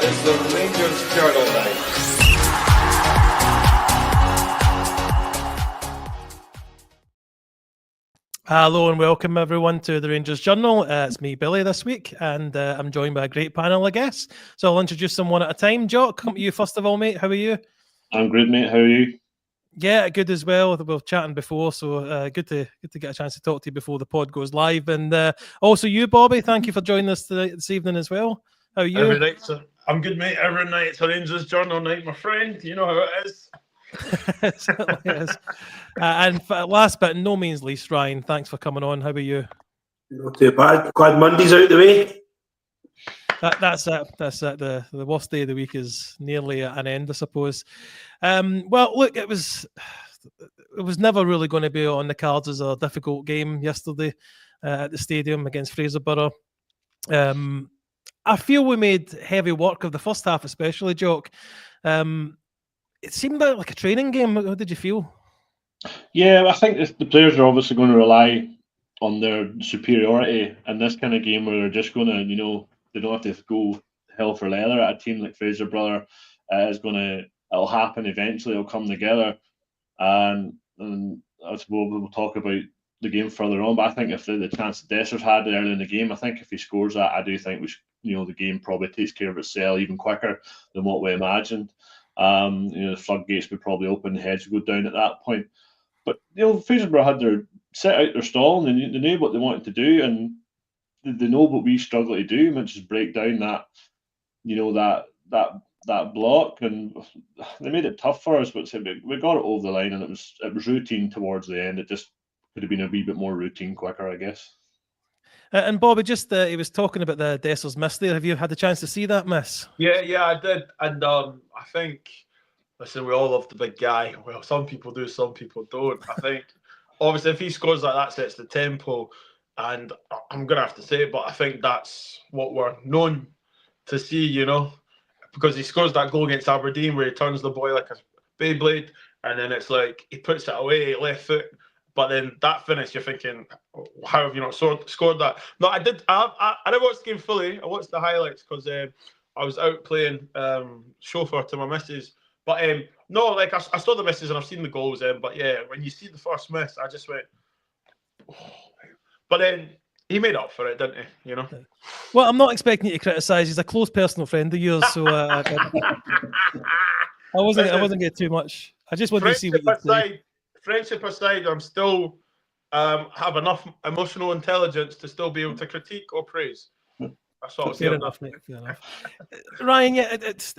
is the Rangers Journal Night. Hello and welcome everyone to the Rangers Journal. It's me, Billy, this week, and I'm joined by a great panel of guests. So I'll introduce them one at a time. Jock, come to you first of all, mate. How are you? I'm good, mate. How are you? Yeah, good as well. We were chatting before, so good to get a chance to talk to you before the pod goes live. And also you, Bobby, thank you for joining us this evening as well. How are you? Every night, sir. I'm good, mate. Every night it's a Rangers Journal night, my friend. You know how it is. It certainly is. And last but no means least, Ryan, thanks for coming on. How are you? Not too bad. Glad Monday's out the way. That's it. The worst day of the week is nearly at an end, I suppose. Well, look, it was never really going to be on the cards as a difficult game yesterday at the stadium against Fraserburgh. I feel we made heavy work of the first half, especially, Jock. It seemed like a training game. How did you feel? Yeah, I think the players are obviously going to rely on their superiority in this kind of game where they're just going to, they don't have to go hell for leather at a team like Fraserburgh. It'll happen eventually. It'll come together, and I suppose we'll talk about the game further on. But I think if the chance that Desser's had early in the game, I think if he scores that, I do think the game probably takes care of itself even quicker than what we imagined. The floodgates would probably open, the heads would go down at that point. But Fraserburgh had set out their stall, and they knew what they wanted to do, and they know what we struggle to do, which is break down that block, and they made it tough for us. But we got it over the line, and it was routine towards the end. It just could have been a wee bit more routine, quicker, I guess. And Bobby, he was talking about the Desser's miss there. Have you had the chance to see that miss? Yeah, I did. And I think, listen, we all love the big guy. Well, some people do, some people don't. I think, obviously, if he scores like that, sets the tempo. And I'm going to have to say it, but I think that's what we're known to see, because he scores that goal against Aberdeen where he turns the boy like a Beyblade, and then it's like he puts it away, left foot. But then that finish, you're thinking, how have you not scored that? No, I did. I didn't watch the game fully. I watched the highlights because I was out playing chauffeur to my missus. But no, like I saw the misses and I've seen the goals. But yeah, when you see the first miss, I just went. Oh. But then he made up for it, didn't he? Well, I'm not expecting you to criticise. He's a close personal friend of yours, so I wasn't getting too much. I just wanted to see what you say. Friendship aside, I'm still have enough emotional intelligence to still be able to critique or praise. That's all. Fair enough, mate. Fair enough. Ryan, yeah, it's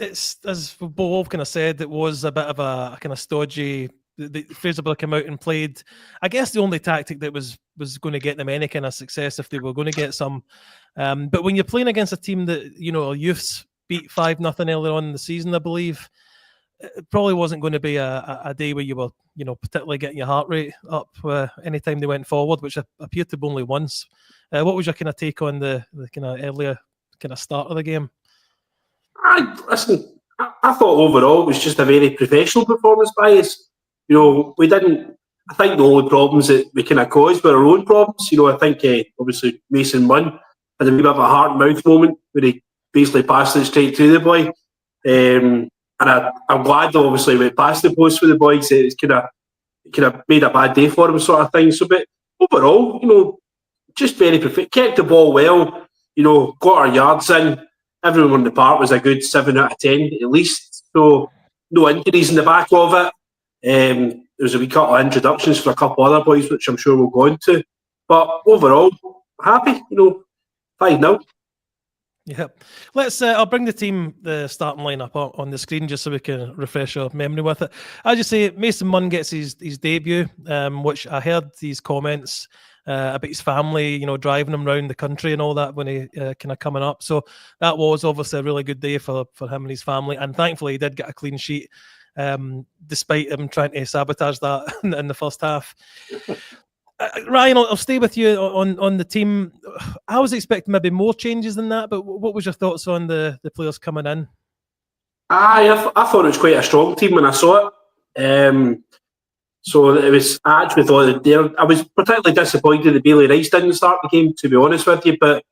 as Bob kind of said, it was a bit of a kind of stodgy. The Fraserburgh came out and played, I guess, the only tactic that was going to get them any kind of success if they were going to get some. But when you're playing against a team that youths beat 5-0 earlier on in the season, I believe, it probably wasn't going to be a day where you were, particularly getting your heart rate up anytime they went forward, which appeared to be only once. What was your kind of take on the kind of earlier kind of start of the game? I thought overall it was just a very professional performance by us. We didn't. I think the only problems that we kind of caused were our own problems. I think obviously Mason Munn had a wee bit of a heart and mouth moment where he basically passed it straight to the boy. And I'm glad that obviously went past the post for the boys. It's kind of made a bad day for him, sort of thing. So, but overall, just very perfect. Kept the ball well. Got our yards in. Everyone on the park was a good 7 out of 10 at least. So no injuries in the back of it. There was a wee couple of introductions for a couple of other boys, which I'm sure we'll go into. But overall, happy. 5-0. Yeah, let's. I'll bring the starting lineup up on the screen just so we can refresh our memory with it. As you say, Mason Munn gets his debut, which I heard these comments about his family, driving him around the country and all that when he kind of coming up. So that was obviously a really good day for him and his family, and thankfully he did get a clean sheet, despite him trying to sabotage that in the first half. Ryan, I'll stay with you on the team. I was expecting maybe more changes than that, but what was your thoughts on the players coming in? I thought it was quite a strong team when I saw it. So it was. I actually thought that I was particularly disappointed that Bailey Rice didn't start the game, to be honest with you. But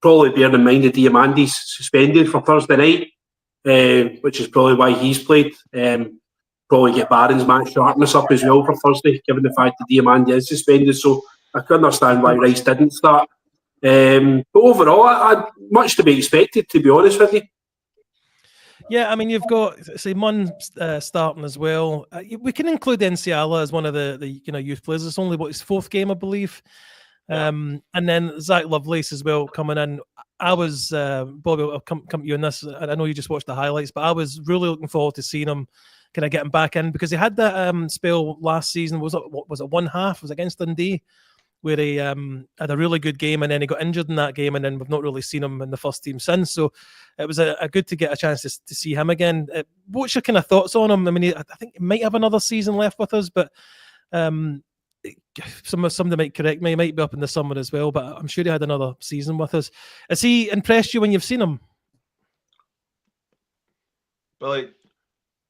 Probably bearing in mind that Diamandi's suspended for Thursday night, which is probably why he's played. Probably get Barron's match sharpness up as well for Thursday, given the fact that Diamandi is suspended. So I can understand why Rice didn't start. But overall, I much to be expected, to be honest with you. Yeah, I mean, you've got, say, Munn starting as well. We can include Enciala as one of the youth players. It's only his fourth game, I believe. Yeah. And then Zach Lovelace as well coming in. I was Bobby, I'll come to you on this. I know you just watched the highlights, but I was really looking forward to seeing him kind of getting back in, because he had that spell last season. Was it one half? Was it against Dundee, where he had a really good game and then he got injured in that game, and then we've not really seen him in the first team since. So it was a good to get a chance to see him again. What's your kind of thoughts on him? I mean, I think he might have another season left with us, but somebody might correct me. He might be up in the summer as well, but I'm sure he had another season with us. Has he impressed you when you've seen him? But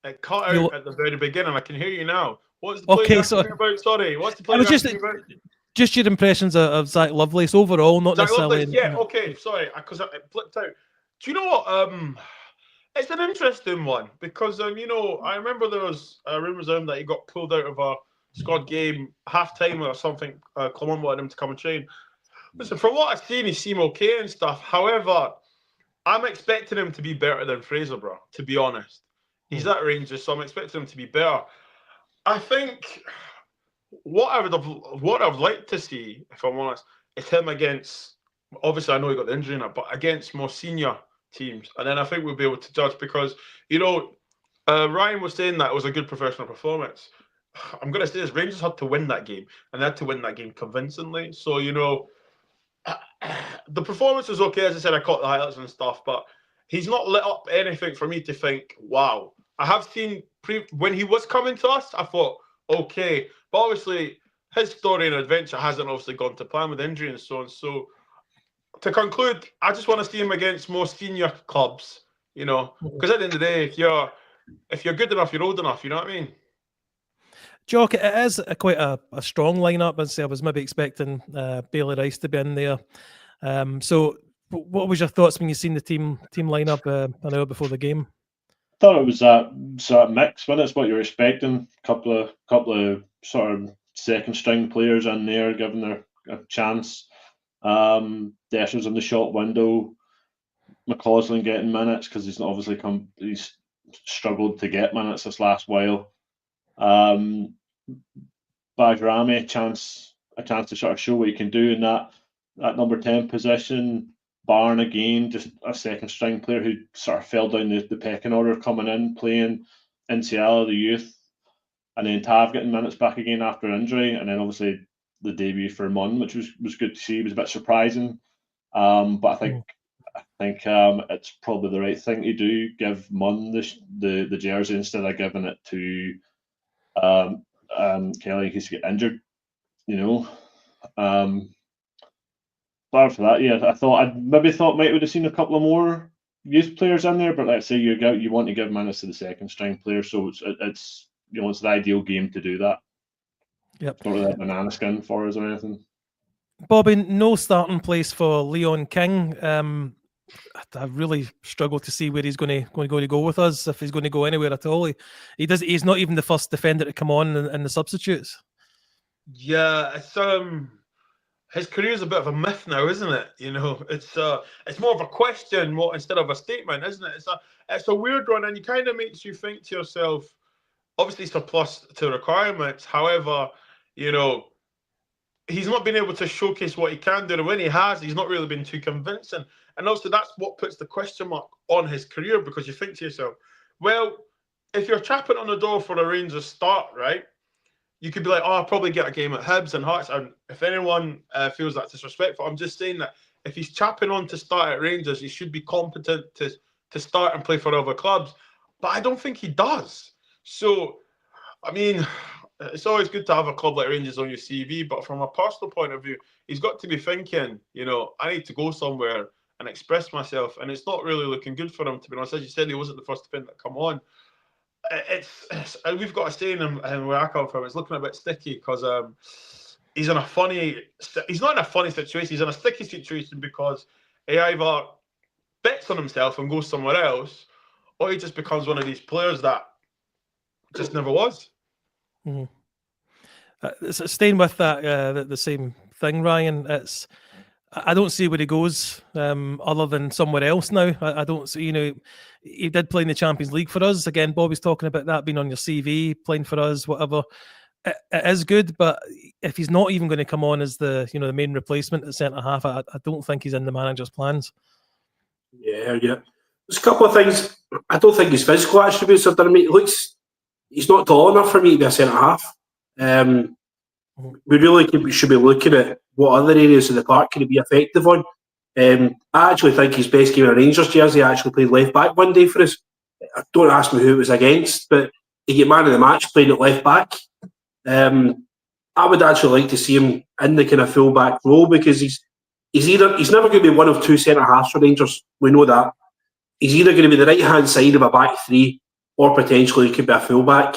it cut out at the very beginning. I can hear you now. What's the player Okay, asking me about? Sorry, what's the player asking me about? Just your impressions of Zach Lovelace overall, not Zach necessarily. Lovelace, yeah, okay, sorry, because it blipped out. Do you know what? It's an interesting one because I remember there was rumours that he got pulled out of a squad game half time or something. Clement wanted him to come and train. Listen, from what I've seen, he seemed okay and stuff. However, I'm expecting him to be better than Fraserburgh, to be honest. He's at Rangers, so I'm expecting him to be better. I think what I would like to see, if I'm honest, is him against. Obviously, I know he got the injury in it, but against more senior teams, and then I think we'll be able to judge because Ryan was saying that it was a good professional performance. I'm going to say this: Rangers had to win that game, and they had to win that game convincingly. So the performance was okay. As I said, I caught the highlights and stuff, but he's not lit up anything for me to think, wow. I have seen when he was coming to us, I thought, okay. But obviously, his story and adventure hasn't obviously gone to plan with injury and so on. So to conclude, I just want to see him against more senior clubs, because at the end of the day, if you're good enough, you're old enough, you know what I mean? Jock, it is quite a strong lineup. I was maybe expecting Bailey Rice to be in there. So what was your thoughts when you seen the team lineup an hour before the game? I thought it was that sort of mix, when it's what you're expecting. Couple of sort of second string players in there, giving their a chance. Desher's in the shot window. McCausland getting minutes because he's obviously he's struggled to get minutes this last while. Bajrami a chance to sort of show what he can do in that number 10 position. Barn again, just a second string player who sort of fell down the pecking order coming in, playing Enciala, the youth, and then Tav getting minutes back again after injury, and then obviously the debut for Munn, which was good to see. It was a bit surprising, but I think it's probably the right thing to do. Give Munn the jersey instead of giving it to Kelly in case he get injured. Bar for that, yeah, I maybe thought might would have seen a couple of more youth players in there, but let's say you want to give minutes to the second string player, so it's the ideal game to do that. Yep. Not really a banana skin for us or anything. Bobby, no starting place for Leon King. I really struggle to see where he's going to go with us, if he's going to go anywhere at all. He's not even the first defender to come on in the substitutes. Yeah, it's his career's a bit of a myth now, isn't it? It's more of a question instead of a statement, isn't it? It's a weird one, and it kind of makes you think to yourself. Obviously, it's a plus to requirements. However, he's not been able to showcase what he can do, and when he has, he's not really been too convincing. And also, that's what puts the question mark on his career, because you think to yourself, well, if you're tapping on the door for a Rangers start, right? You could be like, I'll probably get a game at Hibs and Hearts. And if anyone feels that's disrespectful, I'm just saying that if he's chapping on to start at Rangers, he should be competent to start and play for other clubs. But I don't think he does. So, I mean, it's always good to have a club like Rangers on your CV. But from a personal point of view, he's got to be thinking, I need to go somewhere and express myself. And it's not really looking good for him, to be honest. As you said, he wasn't the first defender to come on. We've got a saying where I come from. It's looking a bit sticky because he's in a funny. He's not in a funny situation. He's in a sticky situation because he either bets on himself and goes somewhere else, or he just becomes one of these players that just never was. Mm-hmm. Staying with that, the same thing, Ryan. I don't see where he goes other than somewhere else now. I don't see, he did play in the Champions League for us. Again, Bobby's talking about that being on your CV, playing for us, whatever. It is good, but if he's not even going to come on as the main replacement at centre half, I don't think he's in the manager's plans. Yeah. There's a couple of things. I don't think his physical attributes have done him. He's not tall enough for me to be a centre half. We really should be looking at what other areas of the park can he be effective on. I actually think his best game in a Rangers jersey actually played left back one day for us. Don't ask me who it was against, but he got man of the match playing at left back. I would actually like to see him in the kind of full back role because he's never going to be one of two centre halves for Rangers. We know that. He's either going to be the right hand side of a back three or potentially he could be a full back.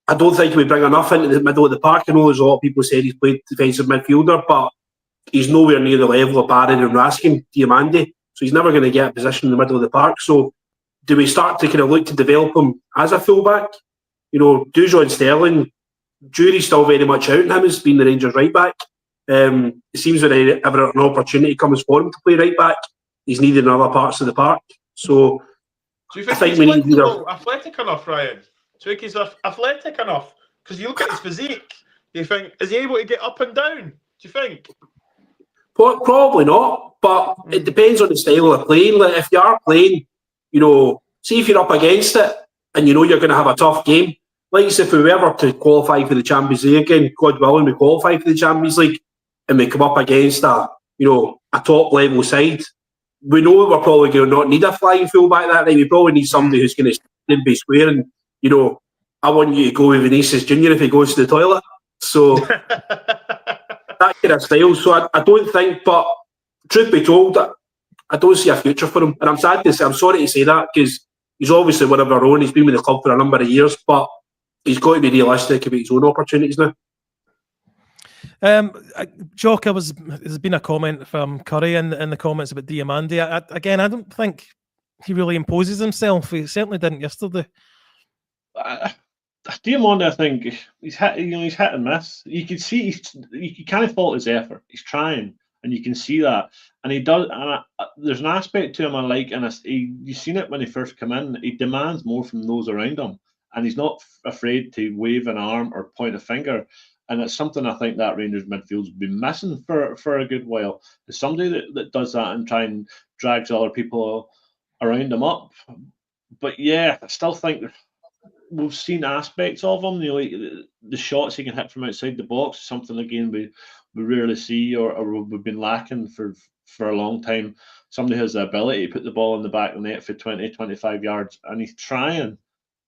I don't think we bring enough into the middle of the park. I know there's a lot of people saying he's played defensive midfielder, but he's nowhere near the level of Barron and Raskin, Diamande. So he's never going to get a position in the middle of the park. So do we start to kind of look to develop him as a fullback? Dujon and Sterling, jury's still very much out on him as being the Rangers right back. It seems whenever an opportunity comes for him to play right back, he's needed in other parts of the park. So do you think he's athletic enough, Ryan? Do you think he's athletic enough? Because you look at his physique, you think, is he able to get up and down? Do you think? Probably not, but it depends on the style of playing. Like if you are playing, see if you're up against it and you're going to have a tough game. Like if we were ever to qualify for the Champions League again, God willing, we qualify for the Champions League and we come up against a top level side, we know we're probably going to not need a flying fullback that night. We probably need somebody who's going to be square and, I want you to go with Vinicius Junior if he goes to the toilet. So that kind of style. So I don't think, but truth be told, I don't see a future for him. And I'm sorry to say that because he's obviously one of our own. He's been with the club for a number of years, but he's got to be realistic about his own opportunities now. Jock, there's been a comment from Curry in the comments about Diamande. I don't think he really imposes himself. He certainly didn't yesterday. Diamande, I think he's hit and miss. You can see you can't fault his effort. He's trying, and you can see that. And he does. And there's an aspect to him I like, and you've seen it when he first come in. He demands more from those around him, and he's not afraid to wave an arm or point a finger. And it's something I think that Rangers midfield's been missing for a good while. There's somebody that does that and try and drags other people around him up. But yeah, I still think we've seen aspects of him. Like the shots he can hit from outside the box, something again we rarely see or we've been lacking for a long time. Somebody has the ability to put the ball in the back of the net for 20, 25 yards, and he's trying.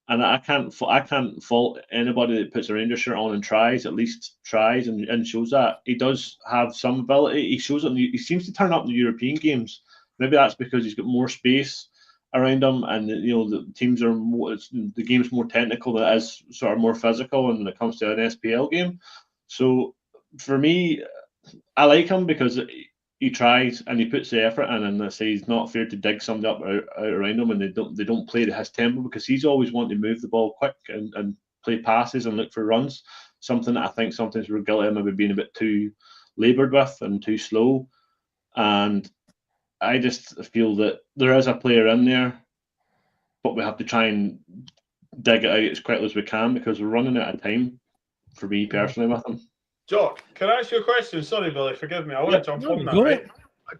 And I can't fault anybody that puts a Rangers shirt on and tries and shows that he does have some ability. He shows it. He seems to turn up in the European games. Maybe that's because he's got more space around him, and the teams are the game's more technical than it is sort of more physical when it comes to an SPL game. So for me, I like him because he tries and he puts the effort in, and I say he's not afraid to dig somebody up out around him, and they don't play at his tempo because he's always wanting to move the ball quick and play passes and look for runs. Something that I think sometimes we're guilty of maybe being a bit too laboured with and too slow. And I just feel that there is a player in there, but we have to try and dig it out as quickly as we can because we're running out of time, for me personally, with him. Jock, can I ask you a question? Sorry, Billy, forgive me. I want to jump on that, right?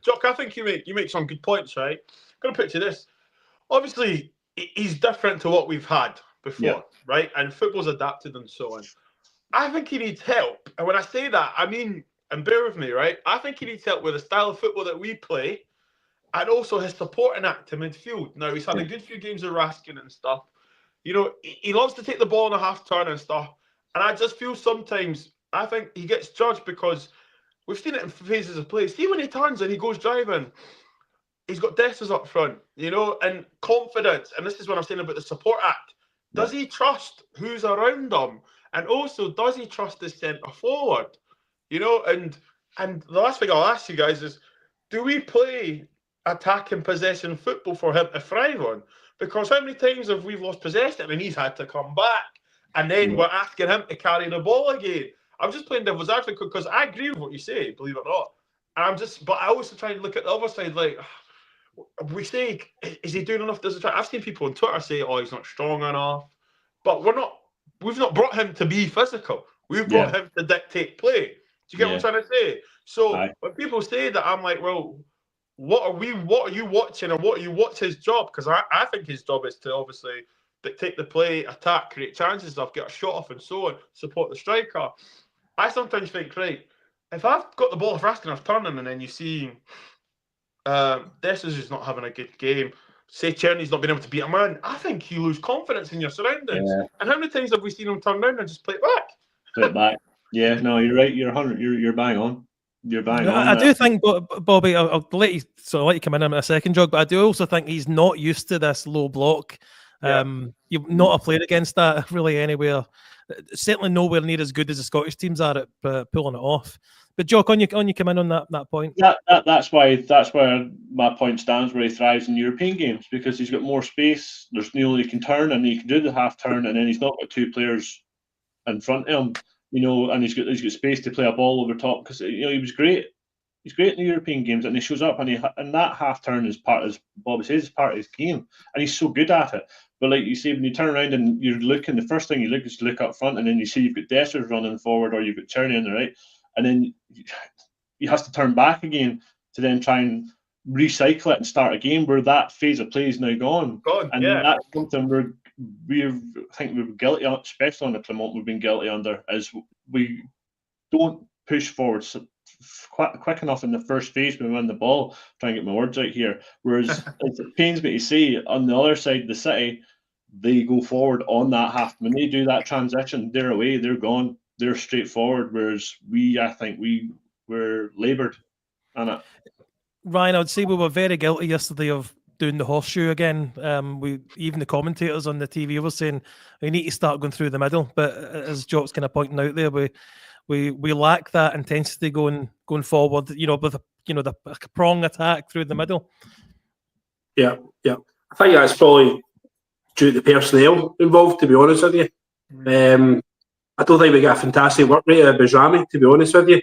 Jock, I think you make some good points, right? I'm going to picture this. Obviously, he's different to what we've had before, right? And football's adapted and so on. I think he needs help. And when I say that, I mean, and bear with me, right? I think he needs help with the style of football that we play and also his supporting act in midfield. Now, he's had a good few games of Raskin and stuff. He loves to take the ball on a half-turn and stuff. And I just feel sometimes, I think he gets judged because we've seen it in phases of play. See when he turns and he goes driving, he's got Dessers up front, and confidence. And this is what I'm saying about the support act. Does he trust who's around him? And also, does he trust his centre forward? You know, and the last thing I'll ask you guys is, do we play attacking possession football for him to thrive on? Because how many times have we lost possession and he's had to come back, and then we're asking him to carry the ball again? I'm just playing devil's advocate because I agree with what you say, believe it or not. And but I also try to look at the other side, like, we say, is he doing enough? I've seen people on Twitter say, oh, he's not strong enough. But we've not brought him to be physical. We've brought him to dictate play. Do you get what I'm trying to say? So when people say that, I'm like, well, what are you watching, and what's his job? Because I think his job is to obviously dictate the play, attack, create chances, stuff, get a shot off and so on, support the striker. I sometimes think, right, if I've got the ball fast enough turning and then you see Dessers is not having a good game, say Czerny's not been able to beat a man, I think you lose confidence in your surroundings. Yeah. And how many times have we seen him turn around and just play it back? Play it back. Yeah, no, you're right. You're 100. You're bang on. You're bang on. I do think, Bobby, I'll let you come in a second, Jog, but I do also think he's not used to this low block. You've not played against that really anywhere. Certainly nowhere near as good as the Scottish teams are at pulling it off. But Jock, on you come in on that point. That's where my point stands, where he thrives in European games, because he's got more space. There's Neil, he can turn and he can do the half turn, and then he's not got two players in front of him, you know, and he's got space to play a ball over top, because he was great. He's great in the European games, and he shows up, and that half turn is as Bobby says, is part of his game, and he's so good at it. But like you say, when you turn around and you're looking, the first thing you look is to look up front, and then you see you've got Dessers running forward, or you've got Czerny on the right, and then he has to turn back again to then try and recycle it and start a game where that phase of play is now gone. And that's something I think we're guilty of, especially on the Clement, we've been guilty under, is we don't push forward quick enough in the first phase when we win the ball. Try and get my words out here. Whereas it pains me to say, on the other side, the City, they go forward on that half. When they do that transition, they're away, they're gone, they're straightforward. Whereas I think we were laboured on it. Ryan, I would say we were very guilty yesterday of doing the horseshoe again. Even the commentators on the TV were saying we need to start going through the middle. But as Jock's kind of pointing out there, we lack that intensity going forward. You know, with the prong attack through the middle. Yeah. I think that's probably due to the personnel involved, to be honest with you. I don't think we got a fantastic work rate of Bajrami, to be honest with you.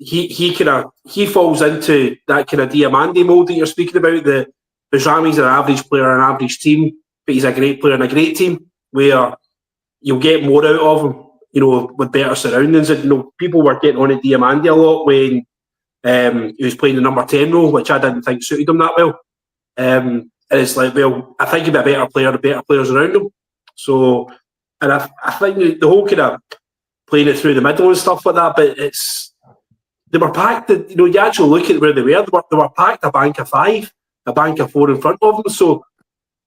He falls into that kind of Diamandi mould that you're speaking about. The Bajrami's an average player in an average team, but he's a great player in a great team, where you'll get more out of him, you know, with better surroundings. And, you know, people were getting on at Diamandi a lot when he was playing the number 10 role, which I didn't think suited him that well. And it's like, well, I think he'd be a better player, the better players around him. So, and I think the whole kind of playing it through the middle and stuff like that, but they were packed, you know, you actually look at where they were packed a bank of 5, a bank of 4 in front of them. So,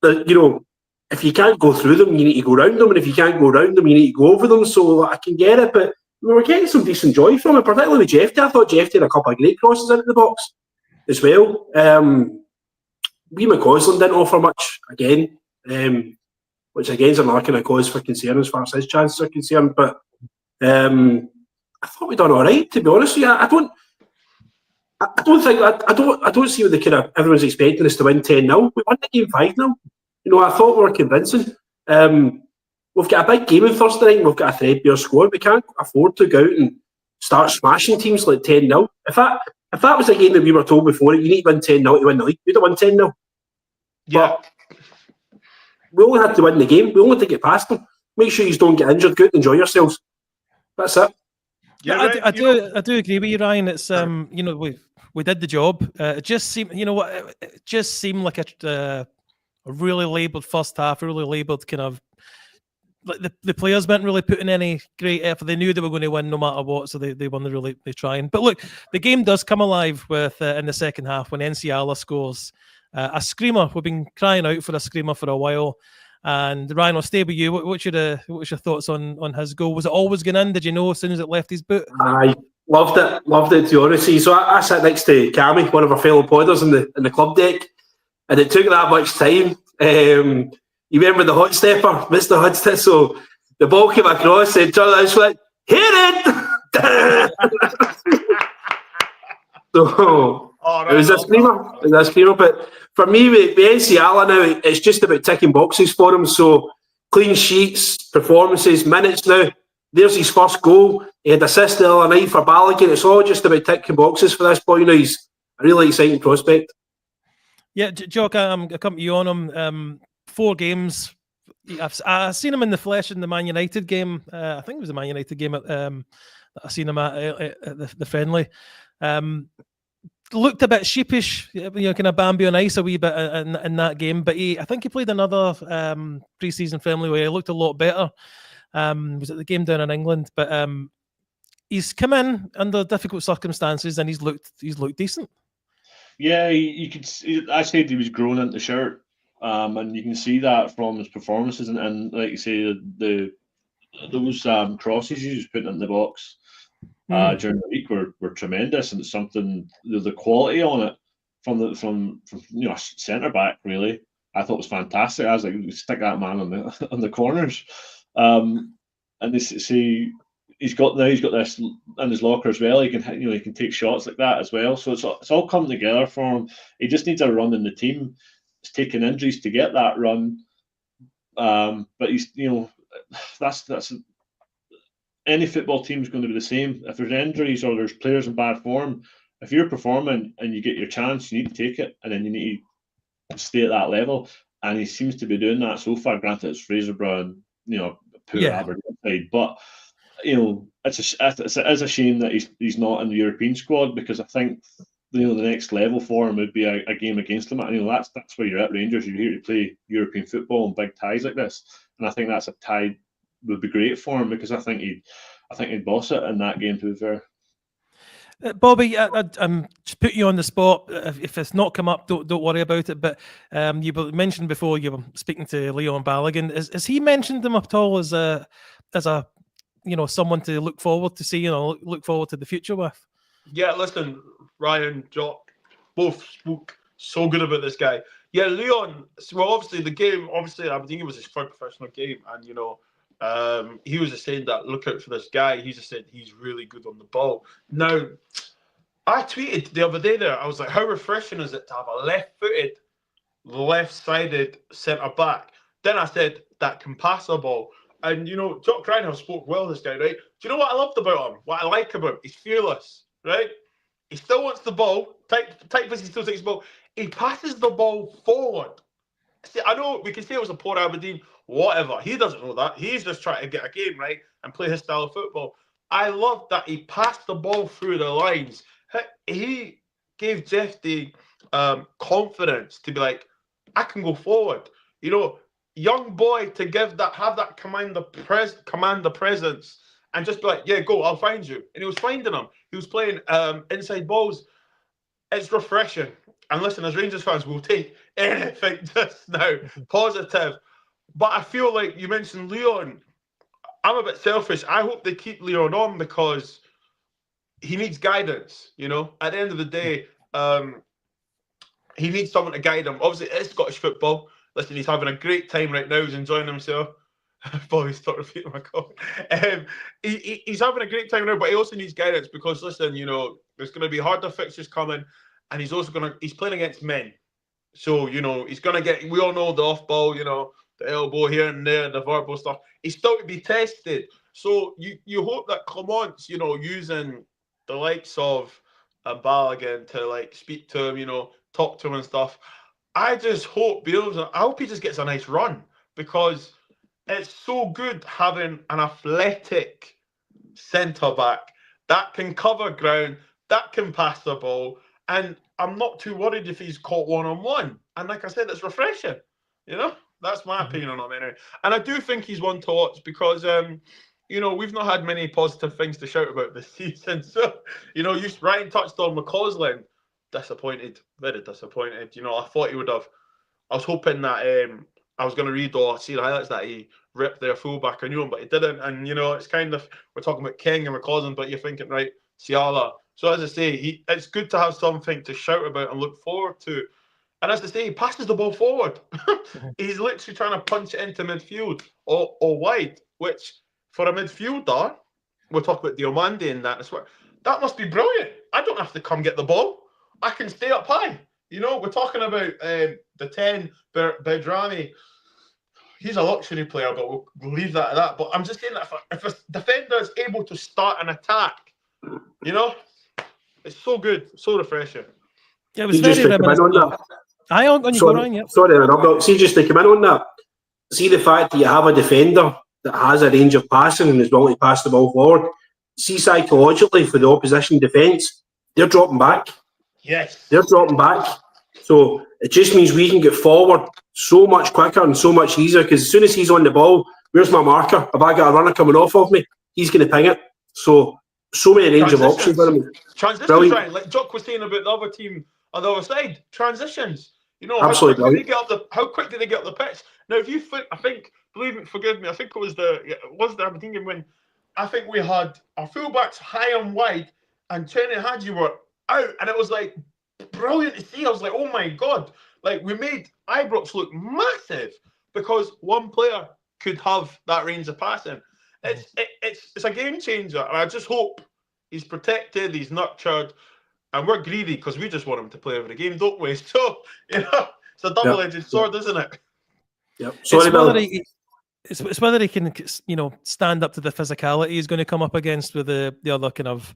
you know, if you can't go through them, you need to go round them, and if you can't go round them, you need to go over them. So I can get it, but we were getting some decent joy from it, particularly with Jeffy. I thought Jeffy had a couple of great crosses into the box as well. Wee McCausland didn't offer much again, which again is another kind of cause for concern as far as his chances are concerned. But I thought we'd done all right, to be honest with you. I don't see what the kind of everyone's expecting us to win 10-0. We won the game 5-0. You know, I thought we were convincing. We've got a big game on Thursday night, and we've got a threadbare squad. We can't afford to go out and start smashing teams like 10-0. If that was a game that we were told before, you need to win 10-0 to win the league, we'd have won 10-0. Yeah. But we only had to win the game. We only had to get past them. Make sure you don't get injured. Go out and enjoy yourselves. That's it. Yeah, I do agree with you, Ryan. It's you know, we did the job. It just seemed, you know what, it just seemed like a really labelled first half, a really labelled kind of, like the players weren't really putting any great effort. They knew they were going to win no matter what, so they weren't they trying. But look, the game does come alive with in the second half when Enciala scores a screamer. We've been crying out for a screamer for a while. And Ryan, I'll stay with you. What's your thoughts on his goal? Was it always going in? Did you know as soon as it left his boot? I loved it, to be honest. So I sat next to Cammy, one of our fellow podders in the club deck, and it took that much time. You remember the hot stepper, Mr. Hot Stepper? So the ball came across and Charlie was like, hit it! So it was a screamer. It was a screamer. But for me, with NCALA now, it's just about ticking boxes for him. So clean sheets, performances, minutes now. There's his first goal. He had assist the other night for Balogun. It's all just about ticking boxes for this boy. You know, he's a really exciting prospect. Yeah, Jock, I come to you on him. 4 games. I've seen him in the flesh in the Man United game. I think it was the Man United game that I seen him at the friendly. Looked a bit sheepish, kind of Bambi on ice a wee bit in that game. But I think he played another pre-season friendly where he looked a lot better. Was it the game down in England? But he's come in under difficult circumstances and he's looked decent. Yeah, you could. I said he was growing into shirt, and you can see that from his performances. And like you say, those crosses he was putting in the box during the week were tremendous, and it's something the quality on it from centre back really I thought was fantastic. I was like, stick that man on the corners, and they see. He's got this in his locker as well. He can take shots like that as well. So it's all coming together for him. He just needs a run in the team. He's taking injuries to get that run, but he's that's any football team is going to be the same. If there's injuries or there's players in bad form, if you're performing and you get your chance, you need to take it, and then you need to stay at that level. And he seems to be doing that so far. Granted, it's Fraserburgh and poor Aberdeen side, but. It's a shame that he's not in the European squad, because I think the next level for him would be a game against them. And that's where you're at, Rangers. You're here to play European football and big ties like this, and I think that's a tie would be great for him, because I think he'd boss it in that game, to be fair. Bobby, I'm just put you on the spot. If it's not come up, don't worry about it. But you mentioned before you were speaking to Leon Balogun. Has he mentioned him at all as a someone to look forward to see, look forward to the future with? Yeah, listen, Ryan, Jock, both spoke so good about this guy. Yeah, Leon, well, obviously the game, I think it was his first professional game, and he was just saying that look out for this guy. He just said he's really good on the ball. Now, I tweeted the other day there, I was like, how refreshing is it to have a left-footed, left-sided centre-back? Then I said that can pass a ball. And, Jock Reinhardt spoke well, this guy, right? Do you know what I loved about him? What I like about him? He's fearless, right? He still wants the ball. Tight he still takes the ball. He passes the ball forward. See, I know we can say it was a poor Aberdeen, whatever. He doesn't know that. He's just trying to get a game, right? And play his style of football. I love that he passed the ball through the lines. He gave Jeff the confidence to be like, I can go forward. Young boy to have that command the presence and just be like, yeah, go, I'll find you. And he was finding them. He was playing inside balls. It's refreshing. And listen, as Rangers fans, we'll take anything just now positive. But I feel like you mentioned Leon. I'm a bit selfish. I hope they keep Leon on, because he needs guidance. At the end of the day, he needs someone to guide him. Obviously, it's Scottish football. Listen, he's having a great time right now. He's enjoying himself. Boy, start repeating my call. He's having a great time now, but he also needs guidance, because, listen, there's going to be harder fixtures coming, and he's playing against men. So, he's going to get, we all know the off ball, the elbow here and there, the verbal stuff. He's still to be tested. So you hope that Clement's, using the likes of Balogun to speak to him, talk to him and stuff. I just hope he just gets a nice run, because it's so good having an athletic centre-back that can cover ground, that can pass the ball, and I'm not too worried if he's caught one-on-one. And like I said, it's refreshing. That's my opinion on him anyway. And I do think he's one to watch, because we've not had many positive things to shout about this season. So, Ryan touched on McCausland. Disappointed, very disappointed. I thought he would have. I was hoping that I was going to read or see the highlights that he ripped their fullback a new one, but he didn't. And it's kind of, we're talking about King and McCausland, but you're thinking, right, Ciala. So as I say, it's good to have something to shout about and look forward to. And as I say, he passes the ball forward. He's literally trying to punch it into midfield or wide, which for a midfielder, we'll talk about Diomande and that as well. That must be brilliant. I don't have to come get the ball. I can stay up high. You know, we're talking about the 10, Bedrani. He's a luxury player, but we'll leave that at that. But I'm just saying that if a defender is able to start an attack, you know, it's so good, so refreshing. Yeah, it was just very to come in on reminiscent. that. Aye, on you go, Ryan. Yep. Sorry, but see, just to come in on that. See the fact that you have a defender that has a range of passing and is willing to pass the ball forward. See, psychologically for the opposition defence, they're dropping back. Yes. They're dropping back. So it just means we can get forward so much quicker and so much easier, because as soon as he's on the ball, where's my marker? If I got a runner coming off of me, he's going to ping it. So many range of options for him. Transitions, right? Like Jock was saying about the other team on the other side. Transitions. You know, how quick did they get up the pitch? Now, if you think, I think, forgive me, I think it was the Aberdeen game when I think we had our fullbacks high and wide, and Cheney Hadji were out, and it was like brilliant to see. I was like, oh my god, like we made Ibrox look massive because one player could have that range of passing. It's a game changer, and I just hope he's protected, he's nurtured, and we're greedy because we just want him to play every game, don't we? So, you know, it's a double-edged sword, isn't it? Yep. It's whether he can, you know, stand up to the physicality he's going to come up against with the other kind of,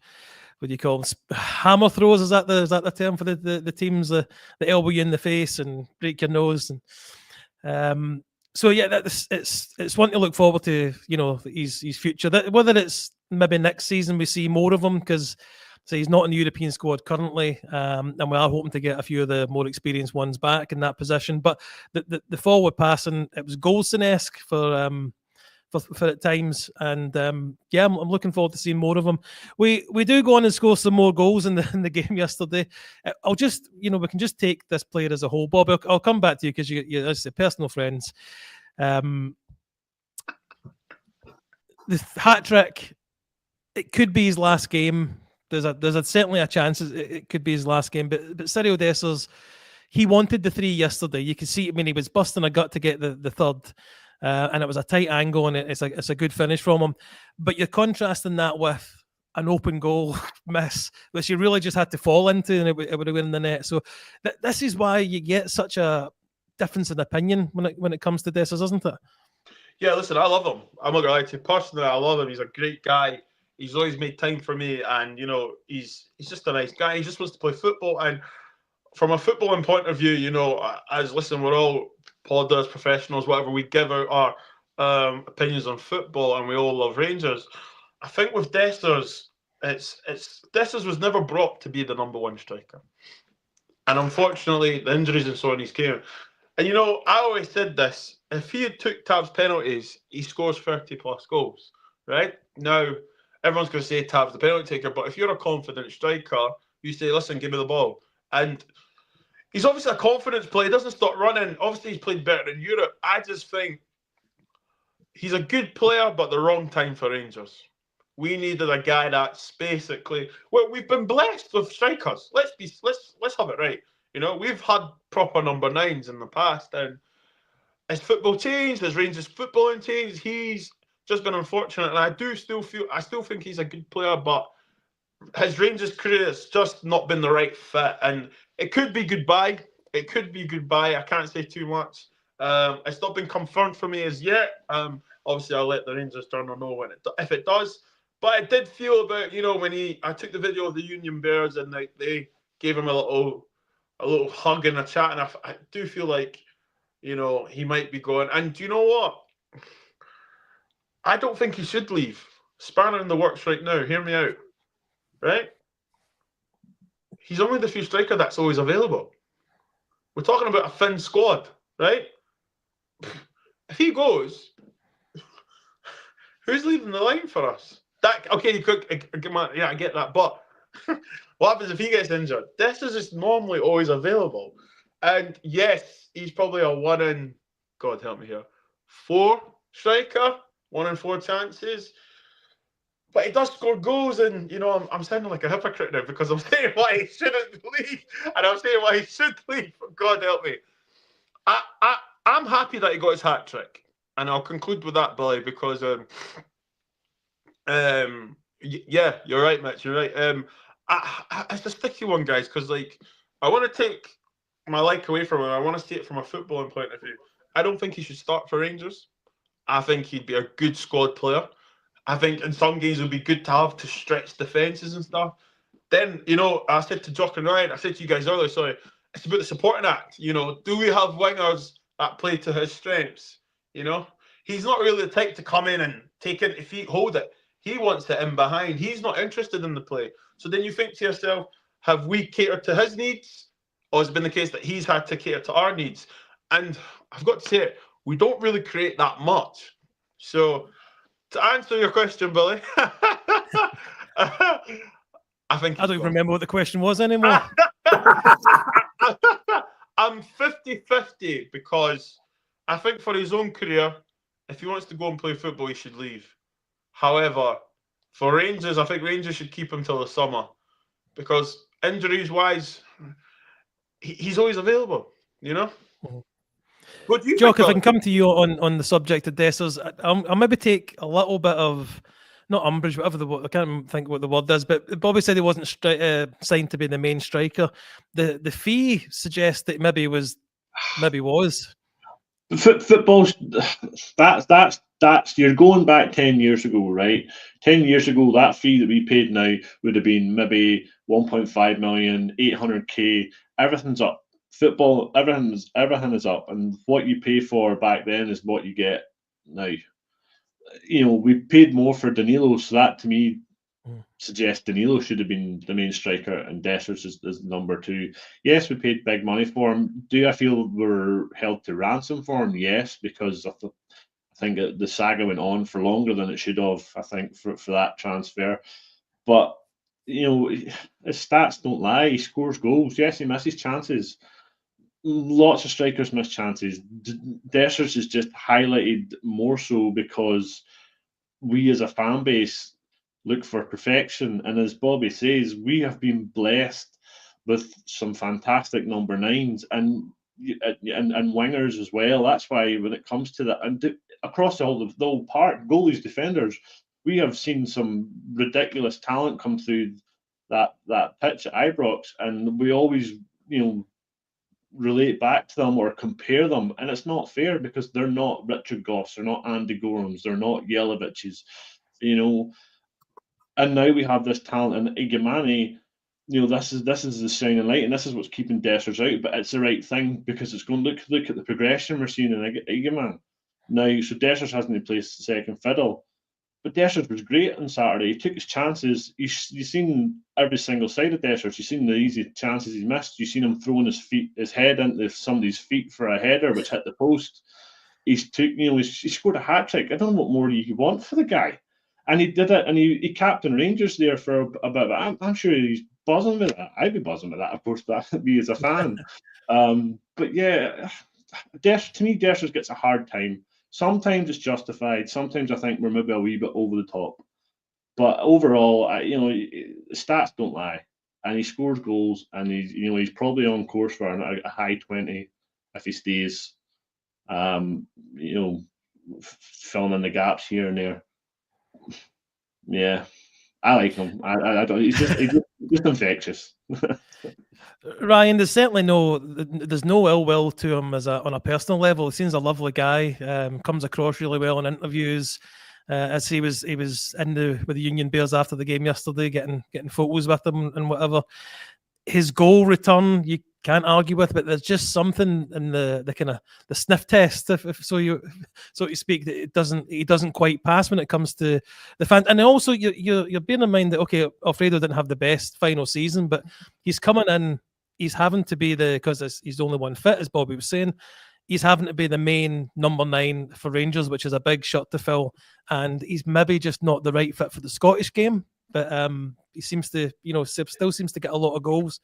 what do you call them, hammer throws? Is that the term for the teams, the elbow you in the face and break your nose? And so yeah, it's one to look forward to. You know, his future. Whether it's maybe next season we see more of him, because he's not in the European squad currently, and we are hoping to get a few of the more experienced ones back in that position. But the forward passing, it was Goldson-esque for at times, and yeah, I'm looking forward to seeing more of them. We do go on and score some more goals in the game yesterday. I'll just, you know, we can just take this player as a whole, Bob. I'll come back to you because you're personal friends. The hat trick, it could be his last game. There's certainly a chance it could be his last game, but Cyril Dessers, he wanted the 3 yesterday. You can see, I mean, he was busting a gut to get the third, and it was a tight angle, and it's a good finish from him. But you're contrasting that with an open goal miss, which you really just had to fall into, and it would have been in the net. So this is why you get such a difference in opinion when it comes to Dessers, isn't it? Yeah, listen, I love him. I'm not gonna lie to you. Personally, I love him. He's a great guy. He's always made time for me, and you know, he's just a nice guy. He just wants to play football, and from a footballing point of view, you know, we're all podders, professionals, whatever. We give out our opinions on football, and we all love Rangers. I think with Dessers, Dessers was never brought to be the number 1 striker, and unfortunately, the injuries and so on he's came. And you know, I always said this: if he had took Tab's penalties, he scores 30+ goals. Right now, everyone's going to say Tab's the penalty taker, but if you're a confident striker, you say, listen, give me the ball. And he's obviously a confidence player. He doesn't stop running. Obviously, he's played better in Europe. I just think he's a good player, but the wrong time for Rangers. We needed a guy that's basically... Well, we've been blessed with strikers. Let's have it right. You know, we've had proper number 9s in the past, and has football changed? Has Rangers footballing changed? He's just been unfortunate, and I still think he's a good player, but his Rangers career has just not been the right fit, and it could be goodbye. It could be goodbye. I can't say too much. It's not been confirmed for me as yet. Obviously, I'll let the Rangers journal know if it does. But it did feel about, you know, when I took the video of the Union Bears and they gave him a little hug and a chat, and I do feel like, you know, he might be going. And do you know what? I don't think he should leave. Spanner in the works right now. Hear me out. Right? He's only the few striker that's always available. We're talking about a thin squad, right? If he goes, who's leading the line for us? Okay, you could, yeah, I get that. But what happens if he gets injured? This is just normally always available. And yes, he's probably a 1 in, God help me here, 4 striker, 1 in 4 chances. But he does score goals, and I'm sounding like a hypocrite now because I'm saying why he shouldn't leave, and I'm saying why he should leave. God help me. I'm happy that he got his hat trick, and I'll conclude with that, Billy, because yeah, you're right, Mitch. You're right. It's a sticky one, guys, because I want to take my like away from him. I want to see it from a footballing point of view. I don't think he should start for Rangers. I think he'd be a good squad player. I think in some games it would be good to have to stretch defences and stuff. Then, I said to Jock and Ryan, I said to you guys earlier, sorry, it's about the supporting act. Do we have wingers that play to his strengths? He's not really the type to come in and take it, if he hold it. He wants it in behind. He's not interested in the play. So then you think to yourself, have we catered to his needs? Or has it been the case that he's had to cater to our needs? And I've got to say it, we don't really create that much. So to answer your question, Billy, I think I don't even remember what the question was anymore. I'm 50-50 because I think for his own career, if he wants to go and play football, he should leave. However, for Rangers, I think Rangers should keep him till the summer because injuries-wise, he's always available, Mm-hmm. What do you Jock, think? if I can come to you on the subject of Dessers, I'll maybe take a little bit of, not umbrage, whatever I can't think what the word is, but Bobby said he wasn't signed to be the main striker. The fee suggests that maybe was. Football, that's you're going back 10 years ago, right? 10 years ago, that fee that we paid now would have been maybe 1.5 million, 800k. Everything's up. Football, everything is up, and what you pay for back then is what you get now. We paid more for Danilo, so that to me suggests Danilo should have been the main striker and Dessers is number 2. Yes, we paid big money for him. Do I feel we're held to ransom for him? Yes, because I think the saga went on for longer than it should have, I think, for that transfer. But, his stats don't lie. He scores goals. Yes, he misses chances. Lots of strikers miss chances. Dessers is just highlighted more so because we as a fan base look for perfection. And as Bobby says, we have been blessed with some fantastic number 9s and wingers as well. That's why when it comes to that, and across the whole park, goalies, defenders, we have seen some ridiculous talent come through that pitch at Ibrox, and we always, relate back to them or compare them, and it's not fair because they're not Richard Goss, they're not Andy Gorhams, they're not Yeloviches, and now we have this talent in Igimani. This is the shining light, and this is what's keeping Dessers out, but it's the right thing because it's going to look at the progression we're seeing in Igimani now. So Dessers hasn't replaced the second fiddle, but Dessers was great on Saturday. He took his chances. You've seen every single side of Dessers. You've seen the easy chances he missed. You've seen him throwing his head into somebody's feet for a header which hit the post. He scored a hat trick. I don't know what more you want for the guy, and he did it. And he captained Rangers there for a bit. I'm sure he's buzzing with that. I'd be buzzing with that, of course, but me as a fan. But yeah, to me, Dessers gets a hard time. Sometimes it's justified. Sometimes I think we're maybe a wee bit over the top. But overall, stats don't lie, and he scores goals, and he's probably on course for a high 20 if he stays. Filling in the gaps here and there. Yeah, I like him. I don't. He's just infectious. Ryan, there's certainly there's no ill will to him on a personal level. He seems a lovely guy. Comes across really well in interviews. As he was with the Union Bears after the game yesterday, getting photos with them and whatever. His goal return you can't argue with, but there's just something in the kind of the sniff test, if so to speak, that he doesn't quite pass when it comes to the fans. And also you're bearing in mind that Alfredo didn't have the best final season, but he's coming in. He's having to be because he's the only one fit, as Bobby was saying. He's having to be the main number 9 for Rangers, which is a big shirt to fill. And he's maybe just not the right fit for the Scottish game. But he seems to, still seems to get a lot of goals.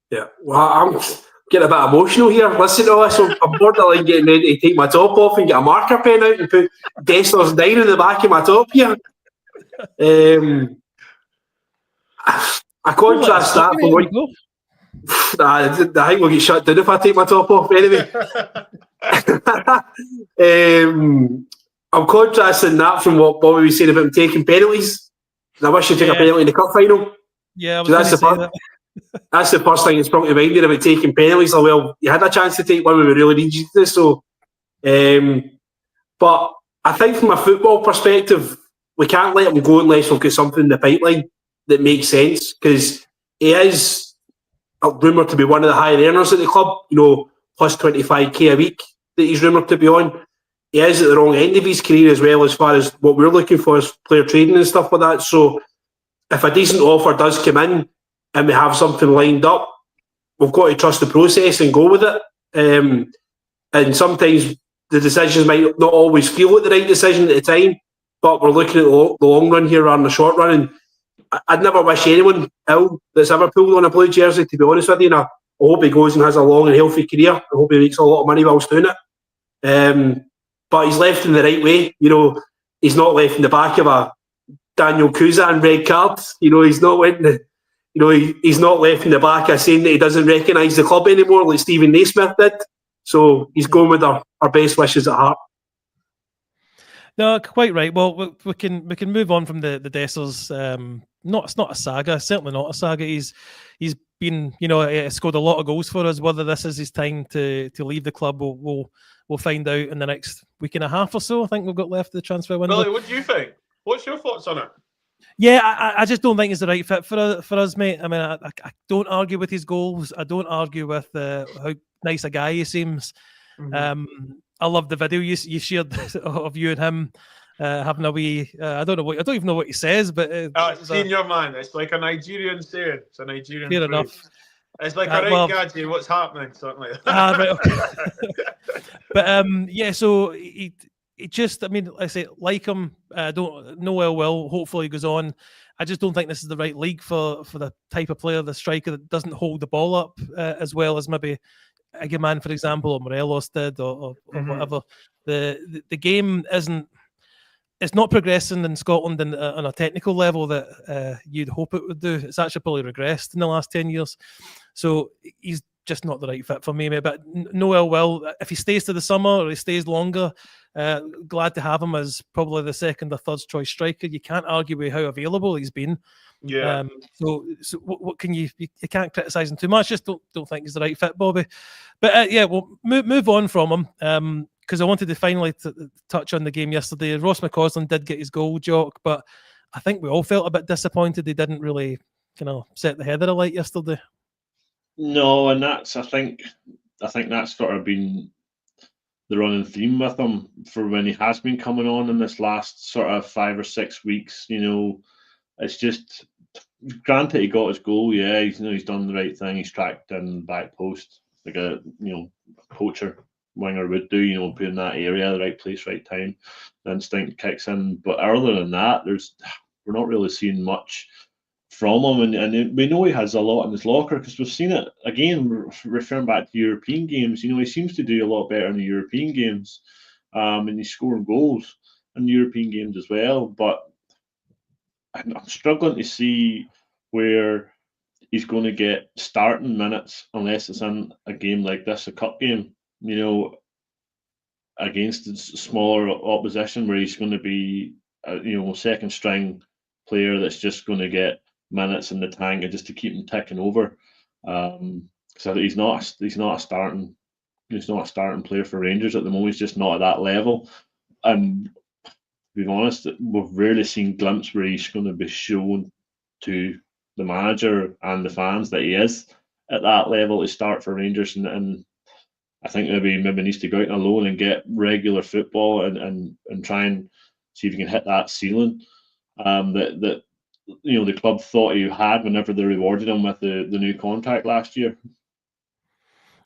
Yeah, well, I'm getting a bit emotional here. Listen to this, I'm borderline getting ready to take my top off and get a marker pen out and put Dessers 9 in the back of my top here. I contrast that from what. I think we'll get shut down if I take my top off anyway. I'm contrasting that from what Bobby was saying about him taking penalties. I wish he'd take a penalty in the cup final. Yeah, I was going to say that. That's the first thing that's sprung to mind there about taking penalties. Like, well, you had a chance to take one when we really needed you to. So, but I think from a football perspective, we can't let him go unless we've got something in the pipeline that makes sense, because he is rumoured to be one of the higher earners at the club, plus 25k a week that he's rumoured to be on. He is at the wrong end of his career as well, as far as what we're looking for as player trading and stuff like that. So if a decent offer does come in and we have something lined up, we've got to trust the process and go with it. And sometimes the decisions might not always feel like the right decision at the time, but we're looking at the long run here rather than the short run. And I'd never wish anyone ill that's ever pulled on a blue jersey, to be honest with you. And I hope he goes and has a long and healthy career. I hope he makes a lot of money whilst doing it. But he's left in the right way. He's not left in the back of a Daniel Kuzan red card. He's not he's not left in the back of saying that he doesn't recognise the club anymore, like Stephen Naismith did. So he's going with our best wishes at heart. No, quite right. Well, we can move on from the Dessers. It's not a saga. Certainly not a saga. He's been, scored a lot of goals for us. Whether this is his time to leave the club, we'll find out in the next week and a half or so. I think we've got left of the transfer window. Billy, what do you think? What's your thoughts on it? Yeah, I just don't think it's the right fit for us, mate. I mean, I don't argue with his goals. I don't argue with how nice a guy he seems. Mm-hmm. I love the video you shared of you and him having a wee. I don't even know what he says, but senior man. It's like a Nigerian saying. It's a Nigerian. Fair phrase. Enough. It's like Gadget, what's happening? Something like that. Right. Okay. But yeah, so he just, I mean, I say like him. Don't know well. Hopefully he goes on. I just don't think this is the right league for the type of player, the striker that doesn't hold the ball up as well as maybe Egeman, for example, or Morelos did, or whatever. The game isn't. It's not progressing in Scotland on a technical level that you'd hope it would do. It's actually probably regressed in the last 10 years. So he's just not the right fit for me, mate. But Noel will, if he stays to the summer or he stays longer, glad to have him as probably the second or third choice striker. You can't argue with how available he's been. Yeah. So what can you can't criticise him too much. Just don't think he's the right fit, Bobby. But yeah, we'll move on from him. Because I wanted to finally touch on the game yesterday. Ross McCausland did get his goal, Jock, but I think we all felt a bit disappointed he didn't really, set the header alight yesterday. No, and I think that's sort of been the running theme with him for when he has been coming on in this last sort of 5 or 6 weeks. It's just, granted he got his goal. Yeah, he's done the right thing. He's tracked in back post like a poacher winger would do, be in that area, the right place, right time. The instinct kicks in. But other than that, we're not really seeing much from him. And we know he has a lot in his locker because we've seen it, again, referring back to European games. He seems to do a lot better in the European games. And he's scoring goals in European games as well. But I'm struggling to see where he's going to get starting minutes unless it's in a game like this, a cup game. Against a smaller opposition where he's going to be, second string player that's just going to get minutes in the tank and just to keep him ticking over. So he's not a starting player for Rangers at the moment. He's just not at that level. And to be honest, we've rarely seen glimpses where he's going to be shown to the manager and the fans that he is at that level to start for Rangers. And I think maybe needs to go out on loan and get regular football and try and see if he can hit that ceiling that the club thought he had whenever they rewarded him with the new contract last year.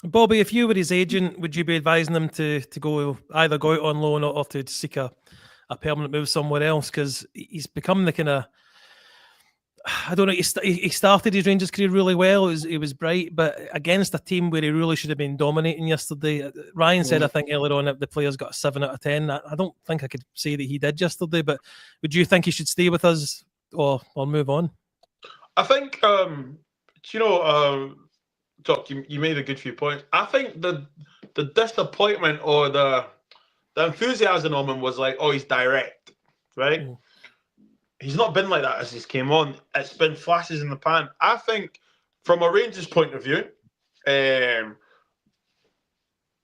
Bobby, if you were his agent, would you be advising him to either go out on loan or to seek a permanent move somewhere else? Because he's become the kind of, I don't know. He started his Rangers career really well. He was bright, but against a team where he really should have been dominating yesterday. Ryan said, I think earlier on, that the players got a 7 out of 10. I don't think I could say that he did yesterday. But would you think he should stay with us or move on? I think, Jock, you made a good few points. I think the disappointment or the enthusiasm on him was like, oh, he's direct, right? Mm. He's not been like that as he's came on. It's been flashes in the pan. I think from a Rangers point of view,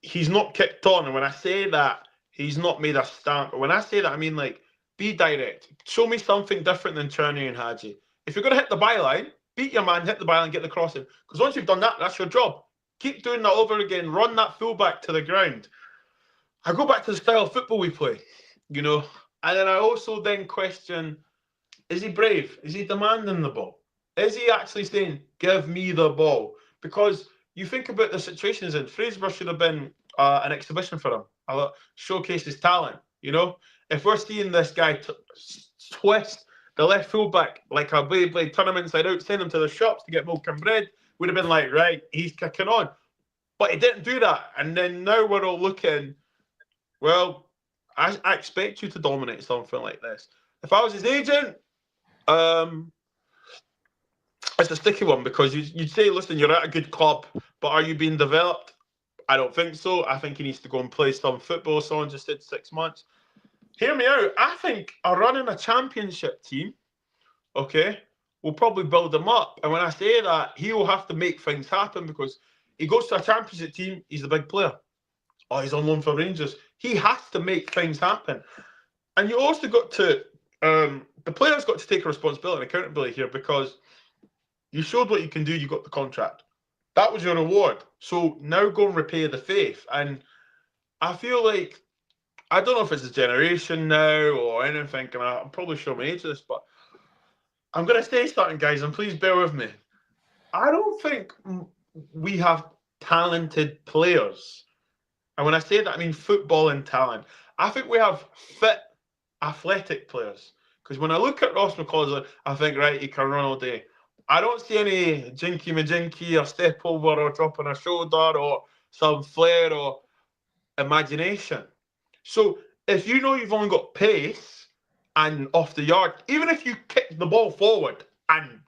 he's not kicked on. And when I say that, he's not made a stamp. When I say that, I mean, like, be direct. Show me something different than Czerny and Hadji. If you're going to hit the byline, beat your man, hit the byline, get the crossing. Because once you've done that, that's your job. Keep doing that over again. Run that fullback to the ground. I go back to the style of football we play, And then I also then question, is he brave? Is he demanding the ball? Is he actually saying, give me the ball? Because you think about the situations in Fraserburgh should have been an exhibition for him. Showcase his talent, If we're seeing this guy twist the left fullback like a blade, turn him inside out, send him to the shops to get milk and bread, would have been like, right, he's kicking on. But he didn't do that. And then now we're all looking, well, I expect you to dominate something like this. If I was his agent, it's a sticky one because you'd say, listen, you're at a good club, but are you being developed? I don't think so. I think he needs to go and play some football. Someone just said 6 months. Hear me out. I think a running a championship team, will probably build him up. And when I say that, he will have to make things happen because he goes to a championship team, he's the big player. Oh, he's on loan for Rangers. He has to make things happen. And you also got to, the players got to take a responsibility and accountability here because you showed what you can do, you got the contract. That was your reward. So now go and repay the faith. And I feel like, I don't know if it's a generation now or anything, and I'm probably showing my age of this, but I'm going to say something, guys, and please bear with me. I don't think we have talented players. And when I say that, I mean football and talent. I think we have fit, athletic players. Because when I look at Ross McCauley, I think, right, he can run all day. I don't see any jinky-majinky or step over or dropping a shoulder or some flair or imagination. So if you know you've only got pace and off the yard, even if you kick the ball forward and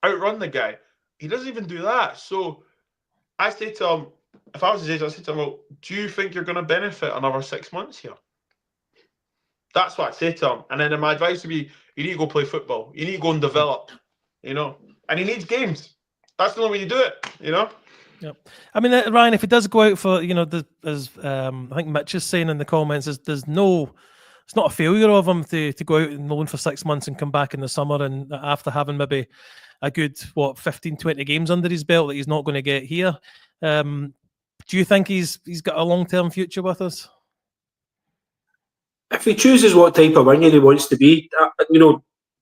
outrun the guy, he doesn't even do that. So I say to him, if I was his age, I'd say to him, well, do you think you're going to benefit another 6 months here? That's what I'd say to him. And then my advice would be, you need to go play football. You need to go and develop, And he needs games. That's the only way you do it, Yep. I mean, Ryan, if he does go out for, as I think Mitch is saying in the comments, it's not a failure of him to go out and loan for 6 months and come back in the summer and after having maybe a good, 15, 20 games under his belt that he's not going to get here. Do you think he's got a long-term future with us? If he chooses what type of winger he wants to be,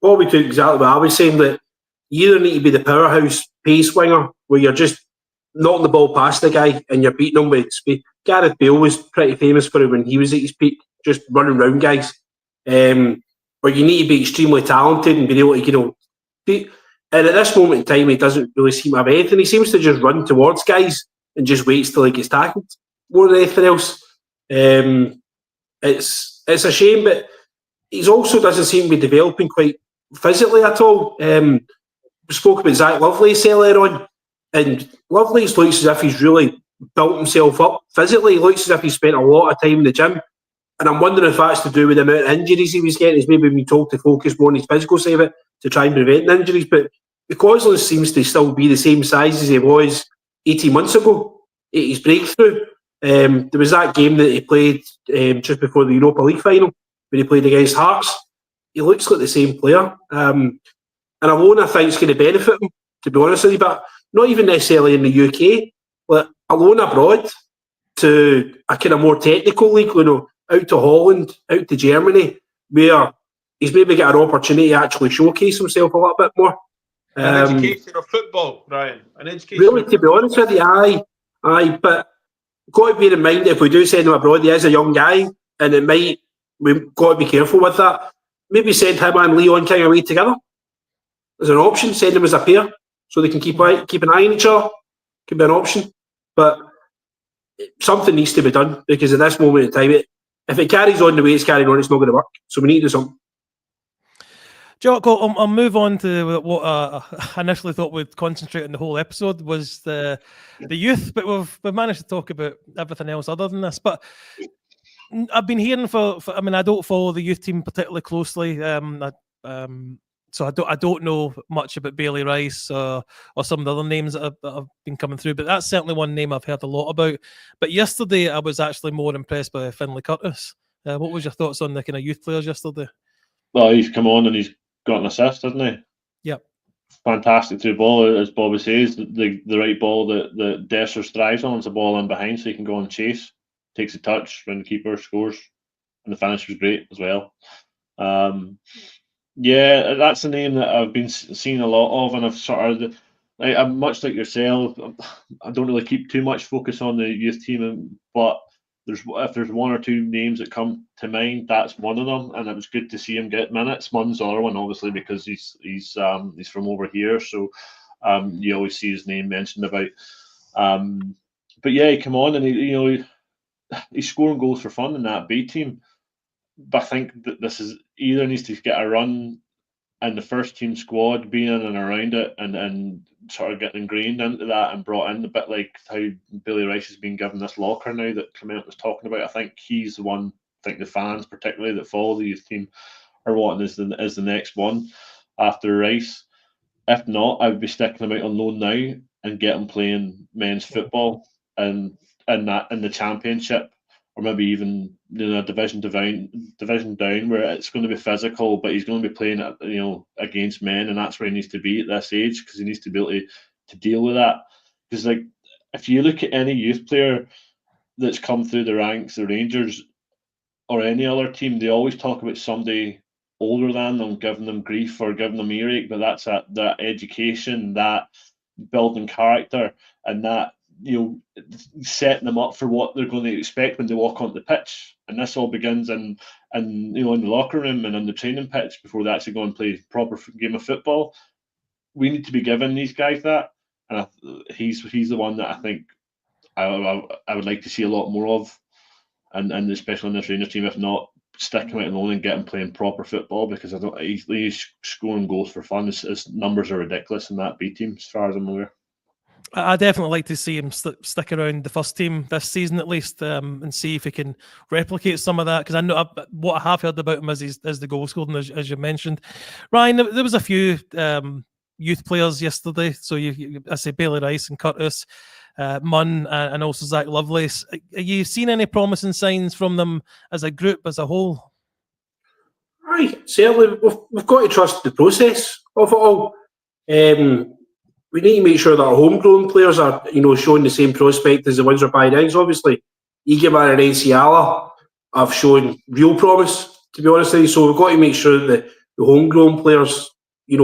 Bobby took exactly what I was saying, that you either need to be the powerhouse pace winger where you're just knocking the ball past the guy and you're beating him with speed. Gareth Bale was pretty famous for it when he was at his peak, just running round guys. Or you need to be extremely talented and be able to, beat. And at this moment in time, he doesn't really seem to have anything. He seems to just run towards guys and just waits till he gets tackled more than anything else. It's a shame, but he also doesn't seem to be developing quite physically at all. We spoke about Zach Lovelace earlier on, and Lovelace looks as if he's really built himself up physically. He looks as if he spent a lot of time in the gym, and I'm wondering if that's to do with the amount of injuries he was getting. He's maybe been told to focus more on his physical side of it to try and prevent the injuries, but McCausland seems to still be the same size as he was 18 months ago at his breakthrough. There was that game that he played just before the Europa League final when he played against Hearts. He looks like the same player. And a loan, I think, is going to benefit him, to be honest with you, but not even necessarily in the UK. Like a loan abroad to a kind of more technical league, out to Holland, out to Germany, where he's maybe got an opportunity to actually showcase himself a little bit more. An education of football, Ryan. An education. Really, to be honest with you, aye. But got to bear in mind, if we do send him abroad, he is a young guy, and we've got to be careful with that. Maybe send him and Leon King away together. as an option. Send them as a pair so they can keep an eye on each other. Could be an option, but something needs to be done because at this moment in time, if it carries on the way it's carrying on, it's not going to work. So we need to do something. Jocko, I'll move on to what I initially thought we'd concentrate on the whole episode was the youth, but we've managed to talk about everything else other than this. But I've been hearing for I mean, I don't follow the youth team particularly closely, so I don't know much about Bailey Rice or some of the other names that have been coming through, but that's certainly one name I've heard a lot about. But yesterday, I was actually more impressed by Finlay Curtis. What was your thoughts on the kind of youth players yesterday? Well, he's come on and he's got an assist, hasn't he? Yep. Fantastic through ball, as Bobby says. The right ball that Dessers thrives on is a ball in behind, so he can go and chase. Takes a touch when the keeper scores, and the finish was great as well. Yeah, that's a name that I've been seeing a lot of, and I've sort of, I'm much like yourself. I don't really keep too much focus on the youth team, but if there's one or two names that come to mind, that's one of them, and it was good to see him get minutes. Mun's the other one, obviously, because he's from over here, so you always see his name mentioned about. But yeah, he come on and he's scoring goals for fun in that B team. But I think that this is either needs to get a run in the first team squad, being in and around it, and sort of getting ingrained into that and brought in a bit like how Bailey Rice has been given this locker now that Clement was talking about. I think he's the one. I think the fans, particularly that follow the youth team, are wanting is the next one after Rice. If not, I would be sticking him out on loan now and get him playing men's football and in the championship, or maybe even a division down where it's going to be physical, but he's going to be playing against men, and that's where he needs to be at this age because he needs to be able to deal with that. Because like if you look at any youth player that's come through the ranks, the Rangers or any other team, they always talk about somebody older than them giving them grief or giving them earache, but that's that education, that building character, and that setting them up for what they're going to expect when they walk onto the pitch. And this all begins in the locker room and on the training pitch before they actually go and play a proper game of football. We need to be giving these guys that, and he's the one that I think I would like to see a lot more of, and especially in this Rangers team. If not, stick him out alone and get him playing proper football, because he's scoring goals for fun. His numbers are ridiculous in that B team, as far as I'm aware. I definitely like to see him stick around the first team this season at least, and see if he can replicate some of that. Because I know what I have heard about him is the goal scoring, as you mentioned. Ryan, there was a few youth players yesterday. So I say Bailey Rice and Curtis, Munn, and also Zach Lovelace. Are you seen any promising signs from them as a group, as a whole? Aye, certainly. We've got to trust the process of it all. We need to make sure that our homegrown players are, showing the same prospect as the ones we're buying in. Obviously, Igamar and Enciala have shown real promise, to be honest with you. So we've got to make sure that the homegrown players,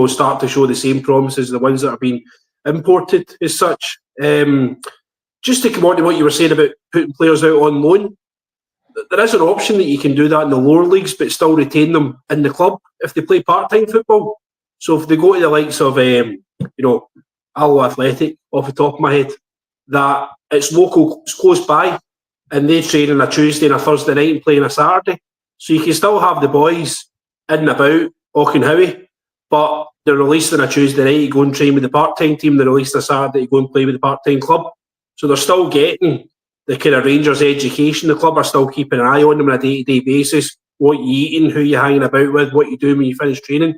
start to show the same promise as the ones that are being imported as such. Just to come on to what you were saying about putting players out on loan, there is an option that you can do that in the lower leagues, but still retain them in the club if they play part-time football. So if they go to the likes of, Allo Athletic, off the top of my head, that it's local, it's close by, and they train on a Tuesday and a Thursday night and play on a Saturday. So you can still have the boys in and about Auchenhowie, but they're released on a Tuesday night to go and train with the part-time team. They're released on a Saturday to go and play with the part-time club. So they're still getting the kind of Rangers education. The club are still keeping an eye on them on a day-to-day basis, what you eating, who you're hanging about with, what you do when you finish training.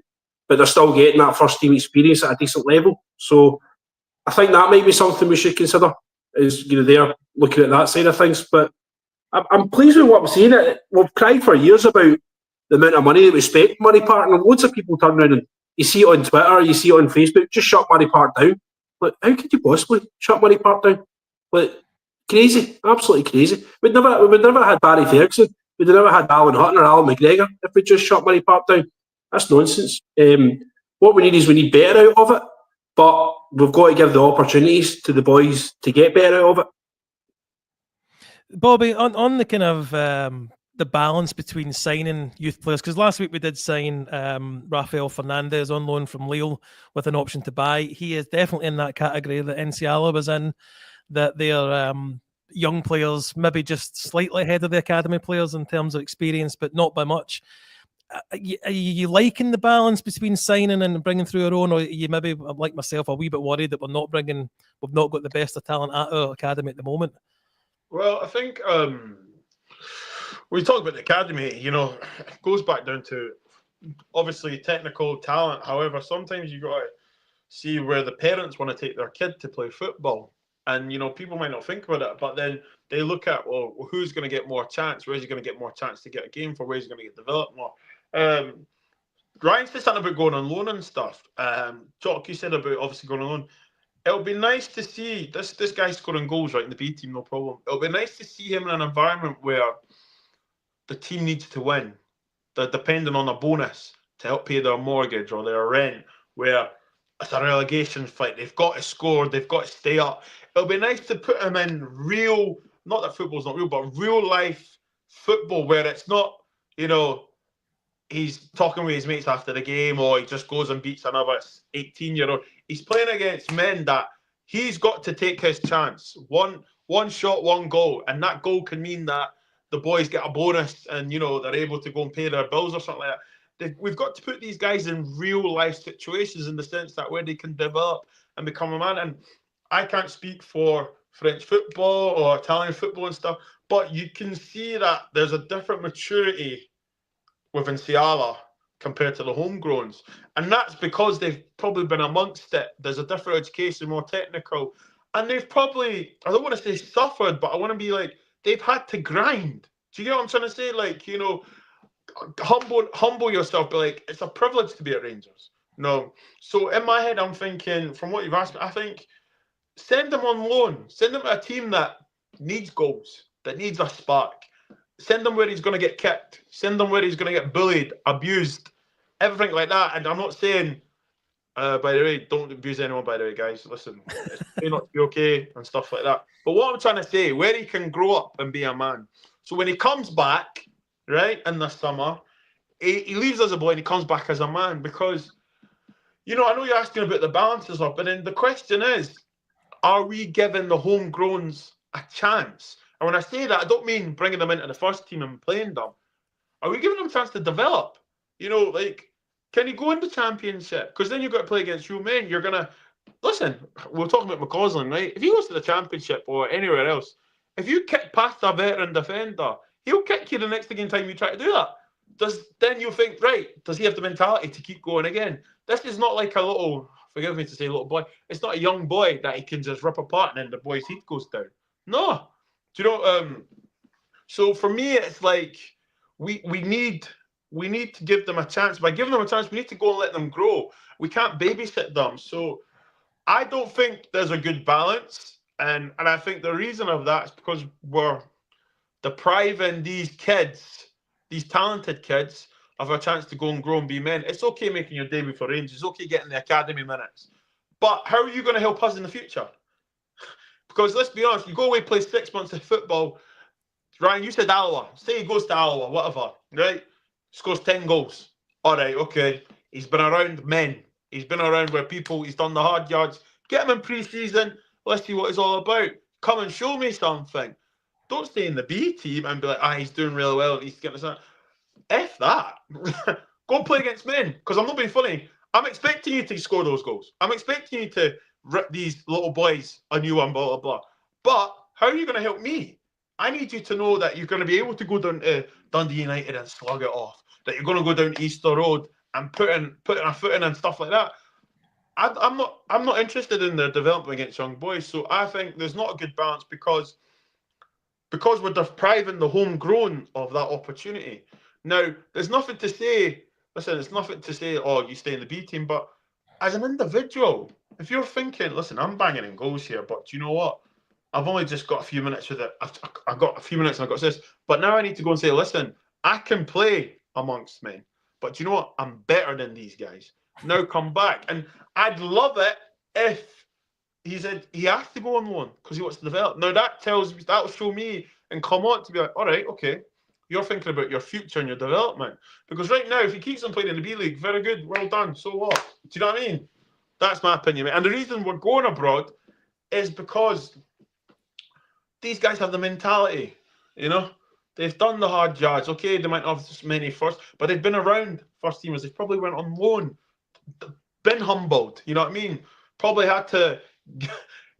But they're still getting that first-team experience at a decent level. So I think that might be something we should consider, is they're looking at that side of things. But I'm pleased with what I'm seeing. We've cried for years about the amount of money that we spent on Murray Park, and loads of people turn around and you see it on Twitter, you see it on Facebook, just shut Murray Park down. Like, how could you possibly shut Murray Park down? Like, crazy, absolutely crazy. We'd never had Barry Ferguson, we'd never had Alan Hutton or Alan McGregor if we just shut Murray Park down. That's nonsense. What we need better out of it, but we've got to give the opportunities to the boys to get better out of it. Bobby, on the kind of the balance between signing youth players, because last week we did sign Rafael Fernandez on loan from Lille with an option to buy. He is definitely in that category that Enciala was in, that they're young players, maybe just slightly ahead of the academy players in terms of experience, but not by much. Are you liking the balance between signing and bringing through our own, or are you maybe, like myself, a wee bit worried that we've not got the best of talent at our academy at the moment? Well, I think when you talk about the academy, it goes back down to obviously technical talent. However, sometimes you got to see where the parents want to take their kid to play football. And, people might not think about it, but then they look at, well, who's going to get more chance? Where's he going to get more chance to get a game for? Where's he going to get developed more? Ryan said something about going on loan and stuff. Jock, you said about obviously going on loan. It'll be nice to see this guy scoring goals, right, in the B team, no problem. It'll be nice to see him in an environment where the team needs to win. They're depending on a bonus to help pay their mortgage or their rent, where it's a relegation fight. They've got to score. They've got to stay up. It'll be nice to put him in real, not that football's not real, but real life football where it's not, he's talking with his mates after the game or he just goes and beats another 18-year-old. He's playing against men that he's got to take his chance. One shot, one goal. And that goal can mean that the boys get a bonus and, they're able to go and pay their bills or something like that. We've got to put these guys in real life situations in the sense that where they can develop and become a man. And I can't speak for French football or Italian football and stuff, but you can see that there's a different maturity with Enciala compared to the homegrowns. And that's because they've probably been amongst it. There's a different education, more technical. And they've probably, I don't want to say suffered, but I want to be like, they've had to grind. Do you get what I'm trying to say? Like, humble yourself. Be like, it's a privilege to be at Rangers. No. So in my head, I'm thinking, from what you've asked me, I think send them on loan. Send them to a team that needs goals, that needs a spark. Send him where he's going to get kicked. Send him where he's going to get bullied, abused, everything like that. And I'm not saying, by the way, don't abuse anyone, by the way, guys. Listen, it's not to be okay and stuff like that. But what I'm trying to say, where he can grow up and be a man. So when he comes back, right, in the summer, he leaves as a boy and he comes back as a man because, I know you're asking about the balances up, but then the question is, are we giving the homegrowns a chance? And when I say that, I don't mean bringing them into the first team and playing them. Are we giving them a chance to develop? Can he go in the championship? Because then you've got to play against real men. You're going to... Listen, we're talking about McCausland, right? If he goes to the championship or anywhere else, if you kick past a veteran defender, he'll kick you the next again time you try to do that. Then you think, right, does he have the mentality to keep going again? This is not like a little... Forgive me to say little boy. It's not a young boy that he can just rip apart and then the boy's heat goes down. No. Do you know? So for me, it's like we need to give them a chance. By giving them a chance, we need to go and let them grow. We can't babysit them. So I don't think there's a good balance, and I think the reason of that is because we're depriving these kids, these talented kids, of a chance to go and grow and be men. It's okay making your debut for Rangers. It's okay getting the academy minutes, but how are you going to help us in the future? Because let's be honest, you go away, play 6 months of football. Ryan, you said Alloa. Say he goes to Alloa, whatever, right? Scores 10 goals. All right, okay. He's been around men. He's been around where he's done the hard yards. Get him in pre-season. Let's see what it's all about. Come and show me something. Don't stay in the B team and be like, he's doing really well. He's getting this. F that. Go and play against men. Because I'm not being funny. I'm expecting you to score those goals. I'm expecting you to rip these little boys a new one, blah, blah, blah. But how are you going to help me? I need you to know that you're going to be able to go down to Dundee United and slug it off. That you're going to go down to Easter Road and putting a foot in and stuff like that. I'm not interested in their development against young boys. So I think there's not a good balance because we're depriving the homegrown of that opportunity. Now, there's nothing to say. Listen, it's nothing to say, you stay in the B team, but as an individual, if you're thinking, listen, I'm banging in goals here, but do you know what? I've only just got a few minutes with it. I've got a few minutes and I've got this. But now I need to go and say, listen, I can play amongst men. But do you know what? I'm better than these guys. Now come back. And I'd love it if he said he has to go on loan because he wants to develop. Now that'll show me and come on to be like, all right, okay. You're thinking about your future and your development. Because right now, if he keeps on playing in the B League, very good, well done. So what? Do you know what I mean? That's my opinion, mate. And the reason we're going abroad is because these guys have the mentality, you know? They've done the hard yards. Okay, they might not have as many first, but they've been around first teamers. They've probably went on loan, been humbled, you know what I mean? Probably had to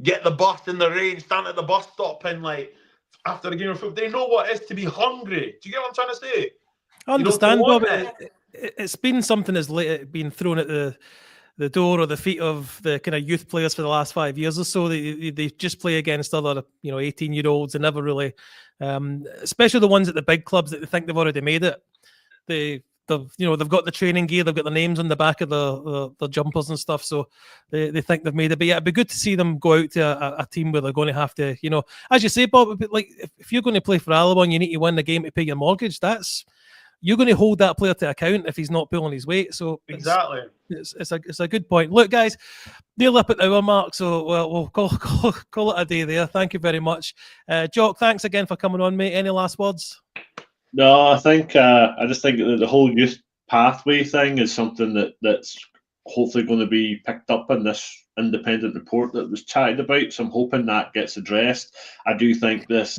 get the bus in the rain, stand at the bus stop and like after a game of football. They know what it is to be hungry. Do you get what I'm trying to say? I understand, You know, Bob. It's been something that's been thrown at the door or the feet of the kind of youth players for the last 5 years or so. They just play against other 18-year-olds and never really, especially the ones at the big clubs that they think they've already made it. They've got the training gear, they've got the names on the back of the jumpers and stuff, so they think they've made it. But yeah, it'd be good to see them go out to a team where they're going to have to, as you say, Bob, like if you're going to play for Alabama, you need to win the game to pay your mortgage. You're going to hold that player to account if he's not pulling his weight. So exactly, it's a good point. Look, guys, they're up at the hour mark, so we'll call it a day there. Thank you very much, Jock. Thanks again for coming on, mate. Any last words? No, I think I just think that the whole youth pathway thing is something that's hopefully going to be picked up in this independent report that was chatted about. So I'm hoping that gets addressed. I do think this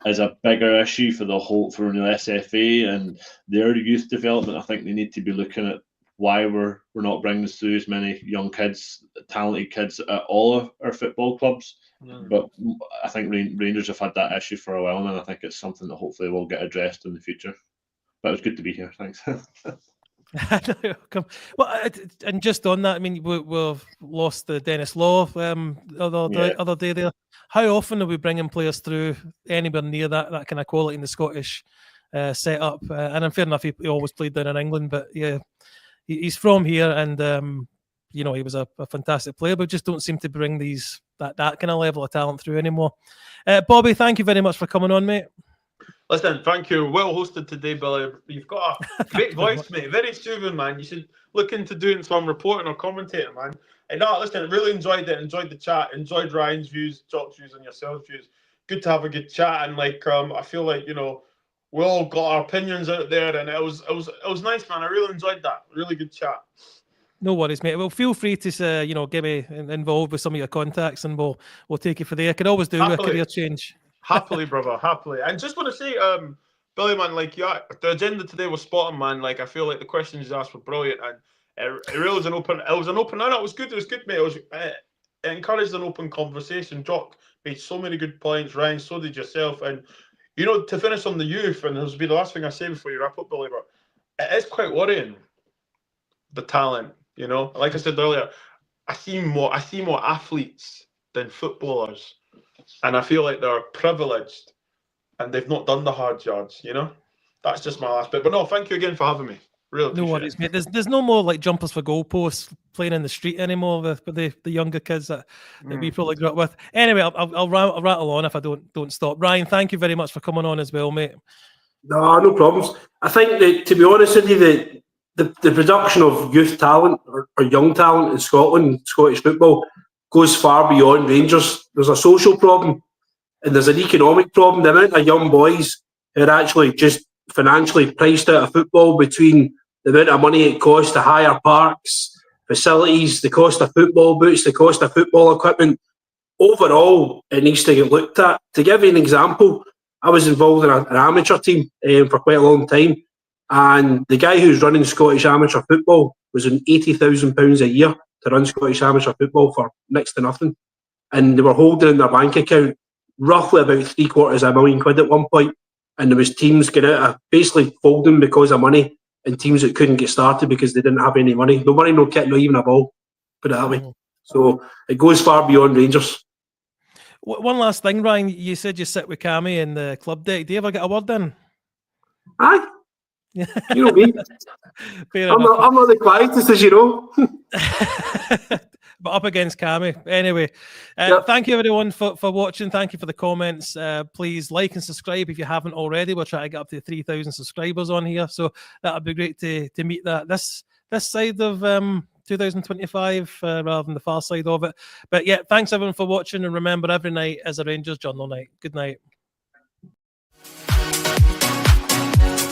is a bigger issue for the SFA and their youth development. I think they need to be looking at why we're not bringing through as many young kids, talented kids at all of our football clubs. But I think Rangers have had that issue for a while, and I think it's something that hopefully will get addressed in the future. But it was good to be here. Thanks. Well, and just on that, I mean, we've lost the Dennis Law other day there. How often are we bringing players through anywhere near that kind of quality in the Scottish setup? And in fair enough, he always played down in England, but yeah, he's from here, and he was a fantastic player, but just don't seem to bring that kind of level of talent through anymore. Bobby, thank you very much for coming on, mate. Listen, thank you. Well hosted today, Billy. You've got a great voice, mate. Very soothing, man. You should look into doing some reporting or commentating, man. And listen, really enjoyed it. Enjoyed the chat. Enjoyed Ryan's views, Jock's views, and yourself's views. Good to have a good chat. And I feel like we all got our opinions out there, and it was nice, man. I really enjoyed that. Really good chat. No worries, mate. Well, feel free to get me involved with some of your contacts, and we'll take it for there. I could always do a career change. Happily, brother, happily. And just want to say, Billy, man, the agenda today was spot on, man. I feel like the questions you asked were brilliant, and it really was an open. It was an open. No, it was good. It was good, mate. It encouraged an open conversation. Jock made so many good points. Ryan, so did yourself, and to finish on the youth. And this will be the last thing I say before you wrap up, Billy. But it is quite worrying, the talent. Like I said earlier, I see more athletes than footballers. And I feel like they're privileged and they've not done the hard yards, That's just my last bit. But no, thank you again for having me. Really appreciate no worries, mate. There's no more jumpers for goalposts playing in the street anymore with the younger kids that we probably grew up with. Anyway, I'll rattle on if I don't stop. Ryan, thank you very much for coming on as well, mate. No problems. I think that, to be honest with you, the production of youth talent or young talent in Scotland, Scottish football, goes far beyond Rangers. There's a social problem and there's an economic problem. The amount of young boys who are actually just financially priced out of football between the amount of money it costs to hire parks, facilities, the cost of football boots, the cost of football equipment. Overall, it needs to get looked at. To give you an example, I was involved in an amateur team for quite a long time, and the guy who's running Scottish amateur football was on £80,000 a year to run Scottish amateur football for next to nothing. And they were holding in their bank account roughly about £750,000 at one point. And there was teams getting out of basically folding because of money, and teams that couldn't get started because they didn't have any money. No money, no kit, not even a ball. Put it that way. So it goes far beyond Rangers. One last thing, Ryan. You said you sit with Cammy in the club deck. Do you ever get a word in? Aye. You know me. I'm not the quietest, as you know. But up against Cammy. Anyway, Thank you everyone for watching. Thank you for the comments. Please like and subscribe if you haven't already. We're trying to get up to 3,000 subscribers on here, so that would be great to meet that this side of 2025 rather than the far side of it. But yeah, thanks everyone for watching, and remember, every night is a Rangers Journal night. Good night. Bye.